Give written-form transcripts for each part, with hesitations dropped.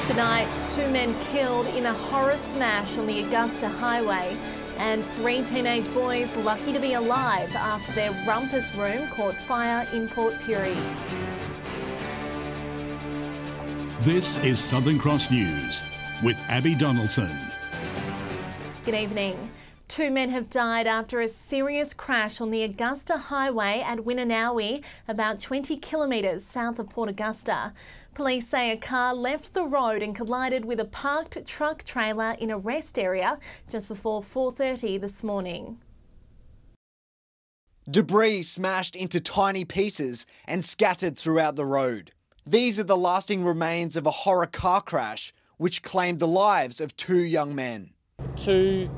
Tonight, 2 men killed in a horror smash on the Augusta highway, and 3 teenage boys lucky to be alive after their Rumpus room caught fire in Port Pirie. This is Southern Cross News with Abby Donaldson. Good evening. 2 men have died after a serious crash on the Augusta highway at Winanawi, about 20 kilometres south of Port Augusta. Police say a car left the road and collided with a parked truck trailer in a rest area just before 4:30 this morning. Debris smashed into tiny pieces and scattered throughout the road. These are the lasting remains of a horror car crash which claimed the lives of 2 young men. 2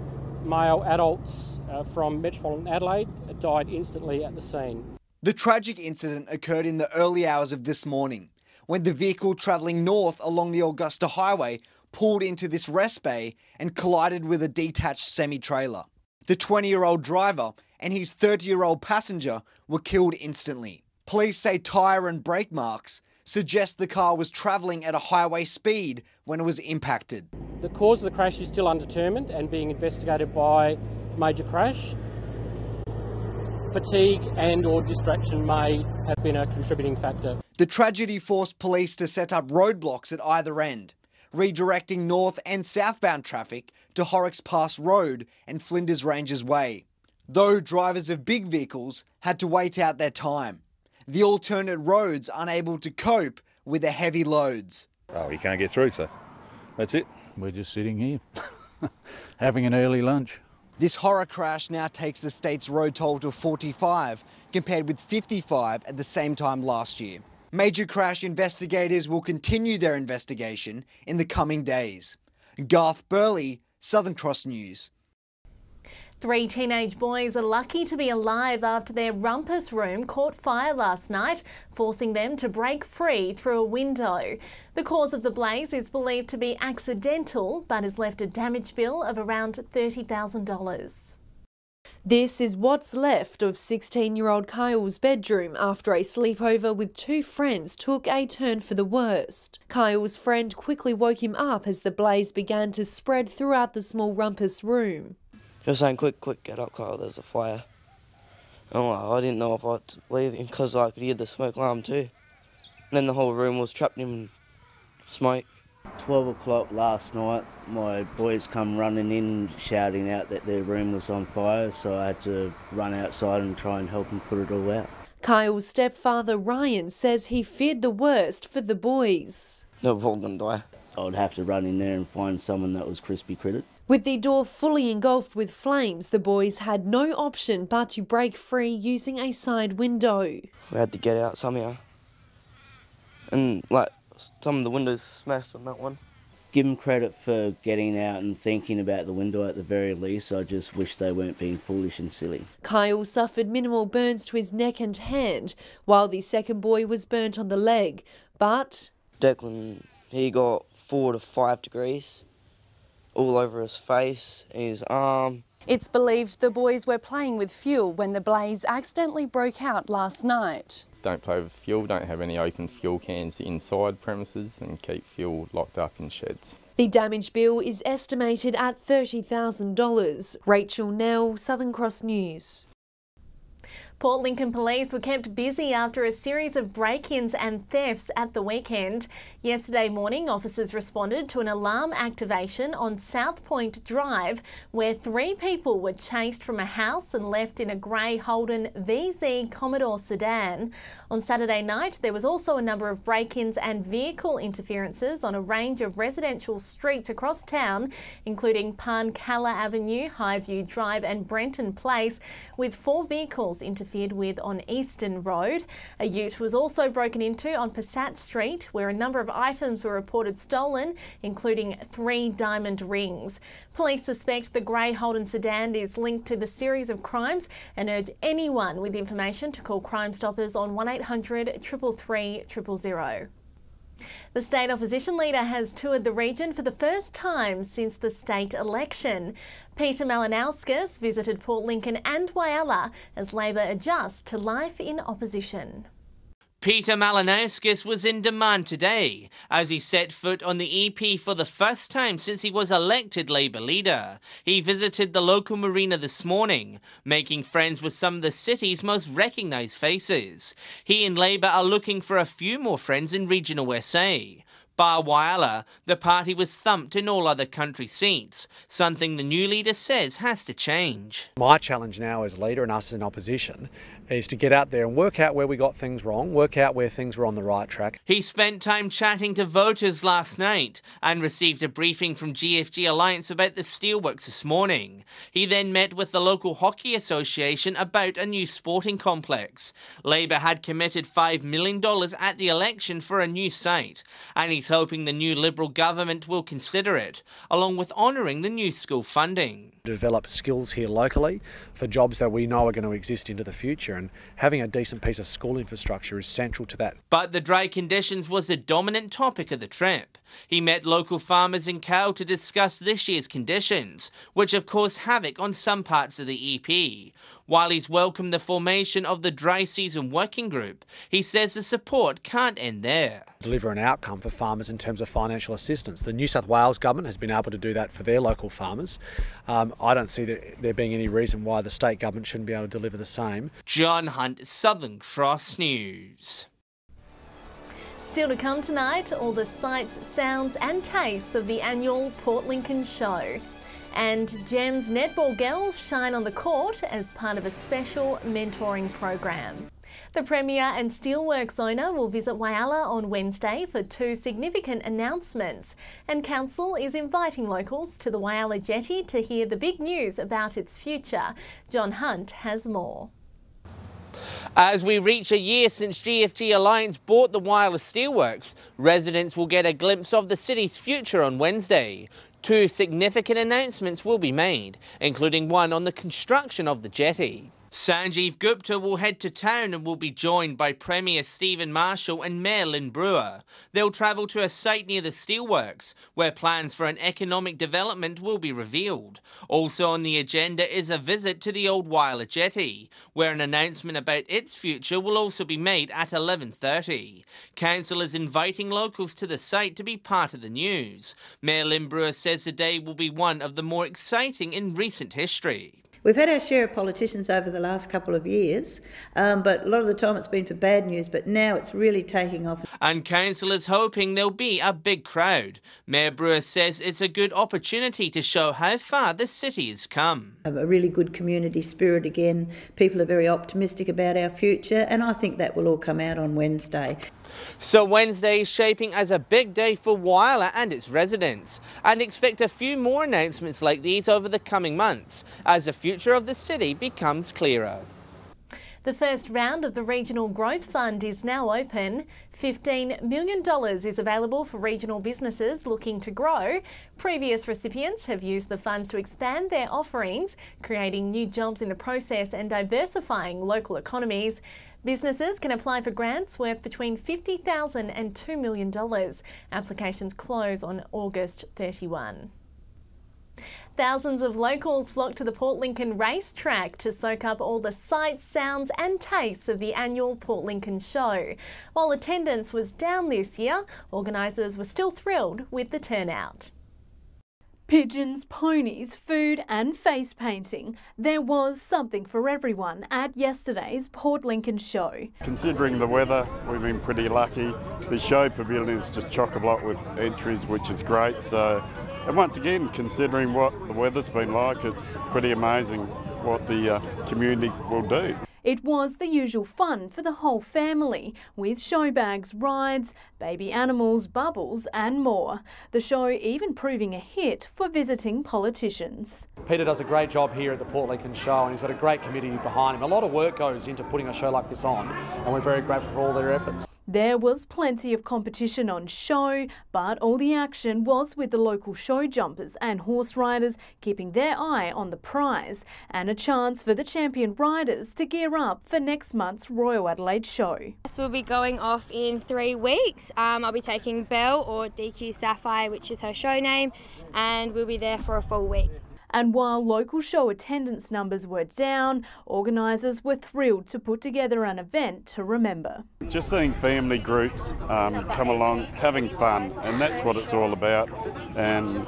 male adults from metropolitan Adelaide died instantly at the scene. The tragic incident occurred in the early hours of this morning when the vehicle travelling north along the Augusta highway pulled into this rest bay and collided with a detached semi-trailer. The 20-year-old driver and his 30-year-old passenger were killed instantly. Police say tyre and brake marks suggest the car was travelling at a highway speed when it was impacted. The cause of the crash is still undetermined and being investigated by Major Crash. Fatigue and or distraction may have been a contributing factor. The tragedy forced police to set up roadblocks at either end, redirecting north and southbound traffic to Horrocks Pass Road and Flinders Ranges Way. Though drivers of big vehicles had to wait out their time, the alternate roads unable to cope with the heavy loads. Oh, you can't get through, so that's it. We're just sitting here, having an early lunch. This horror crash now takes the state's road toll to 45, compared with 55 at the same time last year. Major crash investigators will continue their investigation in the coming days. Garth Burley, Southern Cross News. 3 teenage boys are lucky to be alive after their Rumpus room caught fire last night, forcing them to break free through a window. The cause of the blaze is believed to be accidental, but has left a damage bill of around $30,000. This is what's left of 16-year-old Kyle's bedroom after a sleepover with 2 friends took a turn for the worst. Kyle's friend quickly woke him up as the blaze began to spread throughout the small Rumpus room. He was saying, quick, get up, Kyle, there's a fire. And I didn't know if I'd leave him because I could hear the smoke alarm too. And then the whole room was trapped in smoke. 12 o'clock last night, my boys come running in shouting out that their room was on fire, so I had to run outside and try and help them put it all out. Kyle's stepfather Ryan says he feared the worst for the boys. They were all going to die. I would have to run in there and find someone that was crispy critted. With the door fully engulfed with flames, the boys had no option but to break free using a side window. We had to get out somehow. And some of the windows smashed on that one. Give them credit for getting out and thinking about the window at the very least. I just wish they weren't being foolish and silly. Kyle suffered minimal burns to his neck and hand, while the second boy was burnt on the leg. But Declan, he got 4 to 5 degrees all over his face and his arm. It's believed the boys were playing with fuel when the blaze accidentally broke out last night. Don't play with fuel, don't have any open fuel cans inside premises and keep fuel locked up in sheds. The damage bill is estimated at $30,000. Rachel Nell, Southern Cross News. Port Lincoln Police were kept busy after a series of break-ins and thefts at the weekend. Yesterday morning, officers responded to an alarm activation on South Point Drive, where 3 people were chased from a house and left in a grey Holden VZ Commodore sedan. On Saturday night, there was also a number of break-ins and vehicle interferences on a range of residential streets across town, including Parncalla Avenue, Highview Drive and Brenton Place, with 4 vehicles interfered with on Eastern Road. A ute was also broken into on Passat Street, where a number of items were reported stolen, including 3 diamond rings. Police suspect the grey Holden sedan is linked to the series of crimes and urge anyone with information to call Crime Stoppers on 1800 333 000. The state opposition leader has toured the region for the first time since the state election. Peter Malinauskas visited Port Lincoln and Whyalla as Labor adjusts to life in opposition. Peter Malinowskis was in demand today as he set foot on the EP for the first time since he was elected Labour leader. He visited the local marina this morning, making friends with some of the city's most recognised faces. He and Labour are looking for a few more friends in regional SA. Bar Whyalla, the party was thumped in all other country seats, something the new leader says has to change. My challenge now as leader and us in opposition is to get out there and work out where we got things wrong, work out where things were on the right track. He spent time chatting to voters last night and received a briefing from GFG Alliance about the steelworks this morning. He then met with the local hockey association about a new sporting complex. Labour had committed $5 million at the election for a new site, and he's hoping the new Liberal government will consider it, along with honouring the new school funding. Develop skills here locally for jobs that we know are going to exist into the future, and having a decent piece of school infrastructure is central to that. But the dry conditions was the dominant topic of the trip. He met local farmers in Cal to discuss this year's conditions, which have caused havoc on some parts of the EP. While he's welcomed the formation of the dry season working group, he says the support can't end there. Deliver an outcome for farmers in terms of financial assistance. The New South Wales government has been able to do that for their local farmers. I don't see there being any reason why the state government shouldn't be able to deliver the same. John Hunt, Southern Cross News. Still to come tonight, all the sights, sounds and tastes of the annual Port Lincoln Show. And GEM's netball girls shine on the court as part of a special mentoring program. The Premier and Steelworks owner will visit Whyalla on Wednesday for 2 significant announcements, and Council is inviting locals to the Whyalla jetty to hear the big news about its future. John Hunt has more. As we reach a year since GFG Alliance bought the Whyalla Steelworks, residents will get a glimpse of the city's future on Wednesday. 2 significant announcements will be made, including one on the construction of the jetty. Sanjeev Gupta will head to town and will be joined by Premier Stephen Marshall and Mayor Lynn Brewer. They'll travel to a site near the steelworks, where plans for an economic development will be revealed. Also on the agenda is a visit to the old Whyalla jetty, where an announcement about its future will also be made at 11:30. Council is inviting locals to the site to be part of the news. Mayor Lynn Brewer says the day will be one of the more exciting in recent history. We've had our share of politicians over the last couple of years, but a lot of the time it's been for bad news, but now it's really taking off. And Council is hoping there'll be a big crowd. Mayor Brewer says it's a good opportunity to show how far the city has come. A really good community spirit again. People are very optimistic about our future, and I think that will all come out on Wednesday. So Wednesday is shaping as a big day for Whyalla and its residents, and expect a few more announcements like these over the coming months as the future of the city becomes clearer. The first round of the Regional Growth Fund is now open. $15 million is available for regional businesses looking to grow. Previous recipients have used the funds to expand their offerings, creating new jobs in the process and diversifying local economies. Businesses can apply for grants worth between $50,000 and $2 million. Applications close on August 31. Thousands of locals flock to the Port Lincoln racetrack to soak up all the sights, sounds and tastes of the annual Port Lincoln Show. While attendance was down this year, organisers were still thrilled with the turnout. Pigeons, ponies, food and face painting. There was something for everyone at yesterday's Port Lincoln Show. Considering the weather, we've been pretty lucky. The show pavilion is just chock-a-block with entries, which is great. And once again, considering what the weather's been like, it's pretty amazing what the community will do. It was the usual fun for the whole family, with show bags, rides, baby animals, bubbles and more. The show even proving a hit for visiting politicians. Peter does a great job here at the Port Lincoln Show, and he's got a great community behind him. A lot of work goes into putting a show like this on, and we're very grateful for all their efforts. There was plenty of competition on show, but all the action was with the local show jumpers and horse riders keeping their eye on the prize, and a chance for the champion riders to gear up for next month's Royal Adelaide Show. We'll be going off in 3 weeks. I'll be taking Belle, or DQ Sapphire, which is her show name, and we'll be there for a full week. And while local show attendance numbers were down, organisers were thrilled to put together an event to remember. Just seeing family groups come along, having fun, and that's what it's all about. And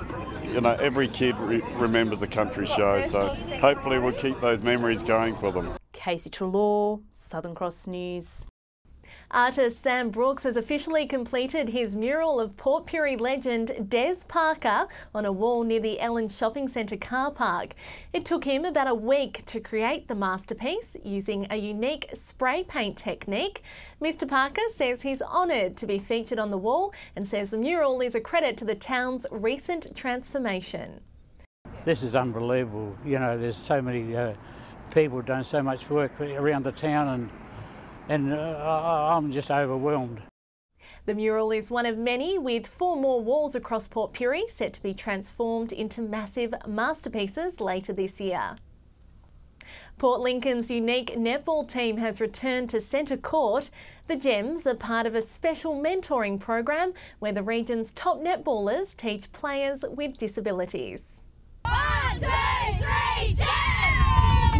you know, every kid remembers a country show, so hopefully we'll keep those memories going for them. Casey Trelaw, Southern Cross News. Artist Sam Brooks has officially completed his mural of Port Pirie legend Des Parker on a wall near the Ellen Shopping Centre car park. It took him about a week to create the masterpiece using a unique spray paint technique. Mr Parker says he's honoured to be featured on the wall and says the mural is a credit to the town's recent transformation. This is unbelievable. You know, there's so many people done so much work around the town, and I'm just overwhelmed. The mural is one of many, with 4 more walls across Port Pirie set to be transformed into massive masterpieces later this year. Port Lincoln's unique netball team has returned to Centre Court. The Gems are part of a special mentoring program where the region's top netballers teach players with disabilities. 1, 2, 3, Gems!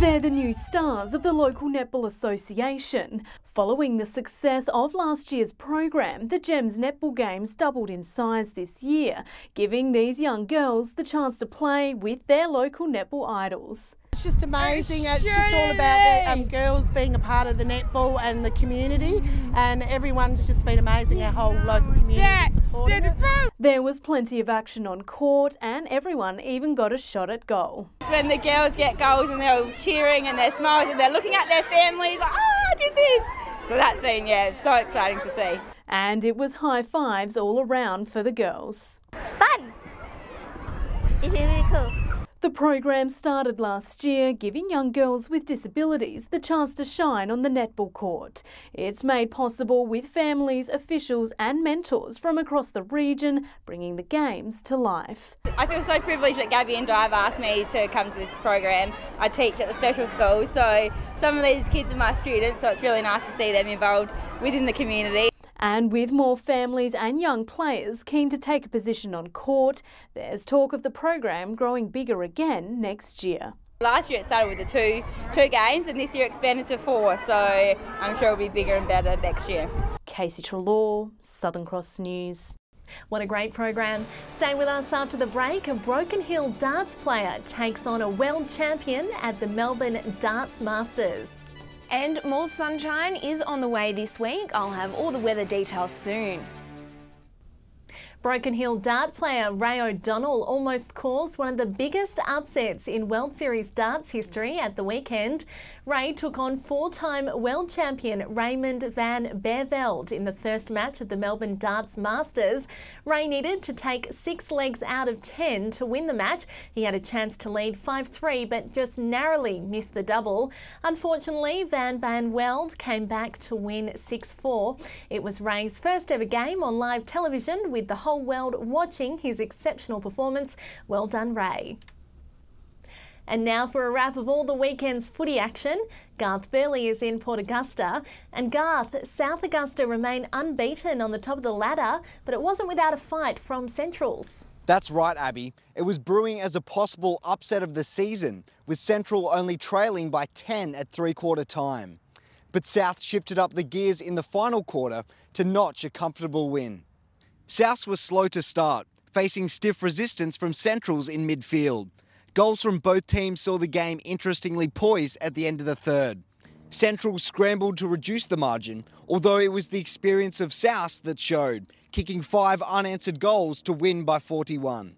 They're the new stars of the local Netball Association. Following the success of last year's program, the Gems netball games doubled in size this year, giving these young girls the chance to play with their local netball idols. It's just amazing. It's just all about the girls being a part of the netball and the community, and everyone's just been amazing. Our whole local community supporting it. There was plenty of action on court, and everyone even got a shot at goal. When the girls get goals and they're all cheering and they're smiling and they're looking at their families like, oh, I did this. So that's been, so exciting to see. And it was high fives all around for the girls. Fun! It's really cool. The program started last year, giving young girls with disabilities the chance to shine on the netball court. It's made possible with families, officials and mentors from across the region, bringing the games to life. I feel so privileged that Gabby and Di have asked me to come to this program. I teach at the special school, so some of these kids are my students, so it's really nice to see them involved within the community. And with more families and young players keen to take a position on court, there's talk of the program growing bigger again next year. Last year it started with the two games, and this year expanded to 4, so I'm sure it'll be bigger and better next year. Casey Trelaw, Southern Cross News. What a great program. Stay with us after the break. A Broken Hill darts player takes on a world champion at the Melbourne Darts Masters. And more sunshine is on the way this week. I'll have all the weather details soon. Broken Hill dart player Ray O'Donnell almost caused one of the biggest upsets in World Series darts history at the weekend. Ray took on 4-time world champion Raymond van Beerveld in the first match of the Melbourne Darts Masters. Ray needed to take 6 legs out of 10 to win the match. He had a chance to lead 5-3 but just narrowly missed the double. Unfortunately, Van Beerveld came back to win 6-4. It was Ray's first ever game on live television, with the whole world watching his exceptional performance. Well done, Ray. And now for a wrap of all the weekend's footy action. Garth Burley is in Port Augusta. And Garth, South Augusta remain unbeaten on the top of the ladder, but it wasn't without a fight from Centrals. That's right, Abby. It was brewing as a possible upset of the season, with Central only trailing by 10 at three-quarter time. But South shifted up the gears in the final quarter to notch a comfortable win. South was slow to start, facing stiff resistance from Centrals in midfield. Goals from both teams saw the game interestingly poised at the end of the third. Central scrambled to reduce the margin, although it was the experience of South that showed, kicking 5 unanswered goals to win by 41.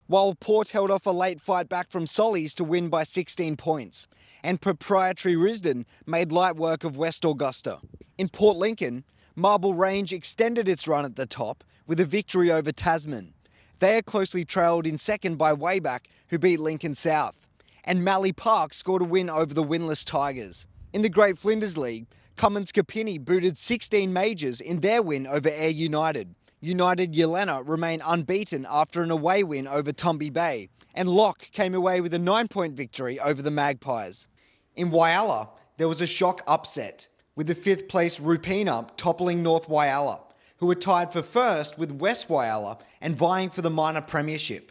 While Port held off a late fight back from Solly's to win by 16 points, and proprietary Risdon made light work of West Augusta. In Port Lincoln, Marble Range extended its run at the top with a victory over Tasman. They are closely trailed in second by Wayback, who beat Lincoln South. And Mallee Park scored a win over the winless Tigers. In the Great Flinders League, Cummins Kapini booted 16 majors in their win over Air United. United Yelena remain unbeaten after an away win over Tumby Bay. And Locke came away with a 9-point victory over the Magpies. In Wyalla, there was a shock upset, with the 5th place Rupina toppling North Wyalla, who were tied for first with West Wyalla and vying for the minor premiership.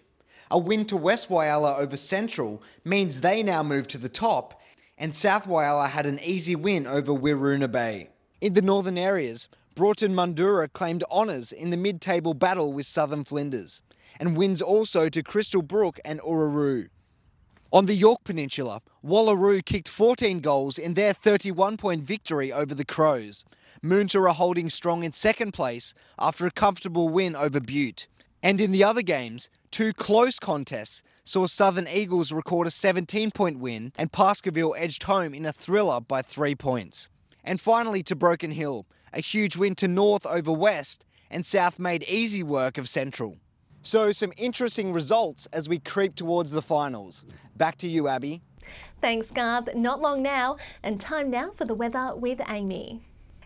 A win to West Whyalla over Central means they now move to the top, and South Whyalla had an easy win over Wirroona Bay. In the northern areas, Broughton Mundura claimed honours in the mid-table battle with Southern Flinders, and wins also to Crystal Brook and Uraroo. On the York Peninsula, Wallaroo kicked 14 goals in their 31-point victory over the Crows. Moontura holding strong in second place after a comfortable win over Butte. And in the other games, two close contests saw Southern Eagles record a 17-point win and Pascoeville edged home in a thriller by 3 points. And finally to Broken Hill, a huge win to North over West, and South made easy work of Central. So some interesting results as we creep towards the finals. Back to you, Abby. Thanks, Garth. Not long now, and time now for the weather with Amy.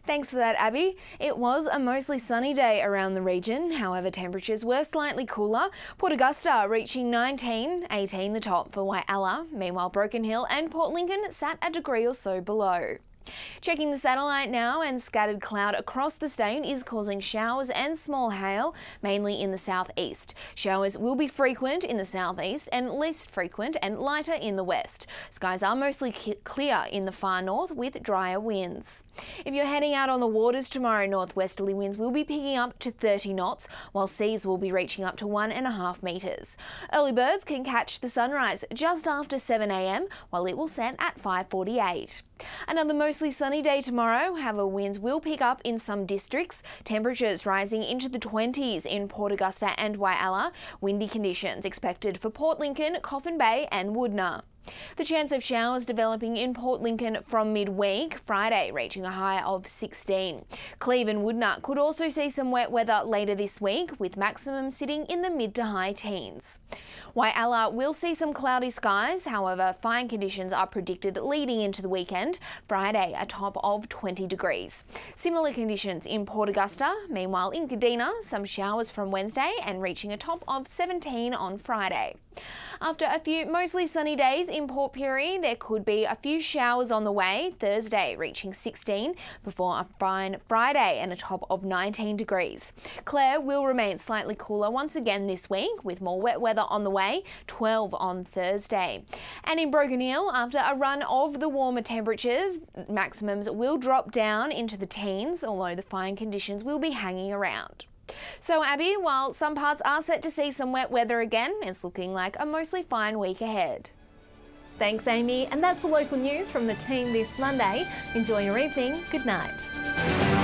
Thanks for that, Abby. It was a mostly sunny day around the region. However, temperatures were slightly cooler. Port Augusta reaching 19, 18 the top for Whyalla. Meanwhile, Broken Hill and Port Lincoln sat a degree or so below. Checking the satellite now, and scattered cloud across the state is causing showers and small hail, mainly in the southeast. Showers will be frequent in the southeast and least frequent and lighter in the west. Skies are mostly clear in the far north with drier winds. If you're heading out on the waters tomorrow, northwesterly winds will be picking up to 30 knots, while seas will be reaching up to 1.5 metres. Early birds can catch the sunrise just after 7 a.m, while it will set at 5:48. Another mostly sunny day tomorrow, however winds will pick up in some districts, temperatures rising into the 20s in Port Augusta and Whyalla, windy conditions expected for Port Lincoln, Coffin Bay and Woodna. The chance of showers developing in Port Lincoln from midweek, Friday reaching a high of 16. Cleve and Woodna could also see some wet weather later this week, with maximum sitting in the mid to high teens. Whyalla will see some cloudy skies, however fine conditions are predicted leading into the weekend, Friday a top of 20 degrees. Similar conditions in Port Augusta, meanwhile in Kadina some showers from Wednesday and reaching a top of 17 on Friday. After a few mostly sunny days in Port Pirie, there could be a few showers on the way, Thursday reaching 16 before a fine Friday and a top of 19 degrees. Clare will remain slightly cooler once again this week with more wet weather on the way, 12 on Thursday. And in Broken Hill, after a run of the warmer temperatures, maximums will drop down into the teens, although the fine conditions will be hanging around. So Abby, while some parts are set to see some wet weather again, it's looking like a mostly fine week ahead. Thanks, Amy. And that's the local news from the team this Monday. Enjoy your evening. Good night.